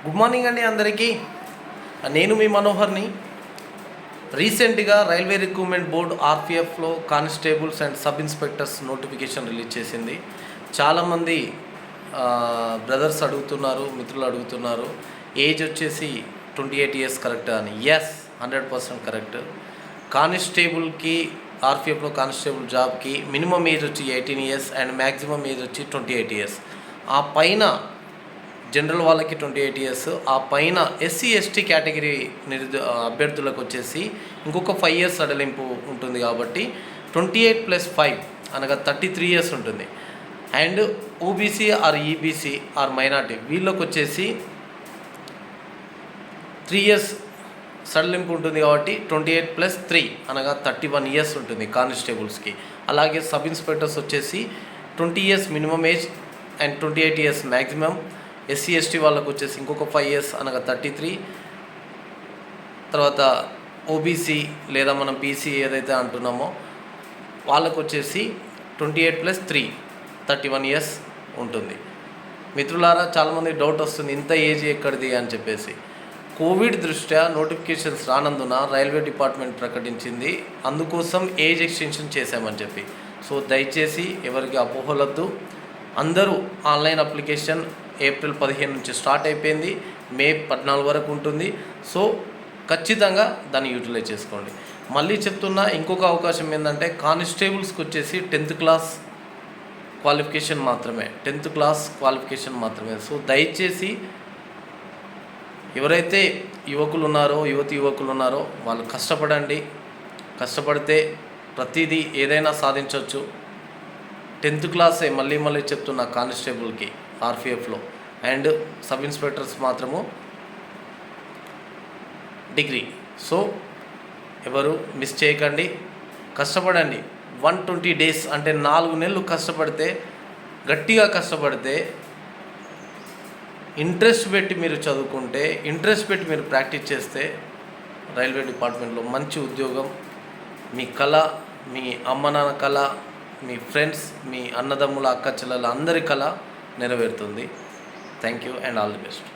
Good morning అండి అందరికీ. నేను మీ మనోహర్ని. రీసెంట్గా రైల్వే రిక్రూట్మెంట్ బోర్డు ఆర్పిఎఫ్లో constables and sub inspectors notification release చేసింది. చాలామంది బ్రదర్స్ అడుగుతున్నారు, మిత్రులు అడుగుతున్నారు, ఏజ్ వచ్చేసి 28 years కరెక్టా అని. Yes, 100% correct. కానిస్టేబుల్కి ఆర్పిఎఫ్లో కానిస్టేబుల్ జాబ్కి మినిమం ఏజ్ వచ్చి 18 years అండ్ మ్యాక్సిమం ఏజ్ వచ్చి 28 years. ఆ పైన జనరల్ వాళ్ళకి 28 years, ఆ పైన ఎస్సీ ఎస్టీ కేటగిరీ అభ్యర్థులకు వచ్చేసి ఇంకొక 5 years సడలింపు ఉంటుంది. కాబట్టి 28+5 అనగా 33 years ఉంటుంది. And OBC or EBC or minority వీళ్ళకి వచ్చేసి 3 years సడలింపు ఉంటుంది. కాబట్టి 28+3 అనగా 31 years ఉంటుంది కానిస్టేబుల్స్కి. అలాగే సబ్ ఇన్స్పెక్టర్స్ వచ్చేసి 20 years minimum age and 28 years maximum. SC ST వాళ్ళకు వచ్చేసి ఇంకొక 5 years అనగా 33. తర్వాత ఓబీసీ లేదా మనం బీసీ ఏదైతే అంటున్నామో వాళ్ళకు వచ్చేసి 28+3 31 years ఉంటుంది. మిత్రులారా, చాలామంది డౌట్ వస్తుంది, ఇంత ఏజ్ ఎక్కడిది అని చెప్పేసి. కోవిడ్ దృష్ట్యా నోటిఫికేషన్స్ రానందున రైల్వే డిపార్ట్మెంట్ ప్రకటించింది, అందుకోసం ఏజ్ ఎక్స్టెన్షన్ చేశామని చెప్పి. సో దయచేసి ఎవరికి అపోహలొద్దు. అందరూ ఆన్లైన్ అప్లికేషన్ ఏప్రిల్ 15 నుంచి స్టార్ట్ అయిపోయింది, మే 14 వరకు ఉంటుంది. సో ఖచ్చితంగా దాన్ని యూటిలైజ్ చేసుకోండి. మళ్ళీ చెప్తున్నా, ఇంకొక అవకాశం ఏంటంటే కానిస్టేబుల్స్కి వచ్చేసి 10th class క్వాలిఫికేషన్ మాత్రమే, 10th class క్వాలిఫికేషన్ మాత్రమే. సో దయచేసి ఎవరైతే యువకులు ఉన్నారో యువకులు ఉన్నారో వాళ్ళు కష్టపడండి. కష్టపడితే ప్రతిదీ ఏదైనా సాధించవచ్చు. 10th class మళ్ళీ చెప్తున్నా కానిస్టేబుల్కి ఆర్పిఎఫ్లో, అండ్ సబ్ ఇన్స్పెక్టర్స్ మాత్రము డిగ్రీ. సో ఎవరు మిస్ చేయకండి, కష్టపడండి. 120 days అంటే 4 నెలలు కష్టపడితే, గట్టిగా కష్టపడితే, ఇంట్రెస్ట్ పెట్టి మీరు చదువుకుంటే, ఇంట్రెస్ట్ పెట్టి మీరు ప్రాక్టీస్ చేస్తే రైల్వే డిపార్ట్మెంట్లో మంచి ఉద్యోగం, మీ కళ, మీ అమ్మ నాన్న కళ, మీ ఫ్రెండ్స్, మీ అన్నదమ్ముల అక్క చెల్లెల అందరి కళ నెరవేరుతుంది. Thank you and all the best.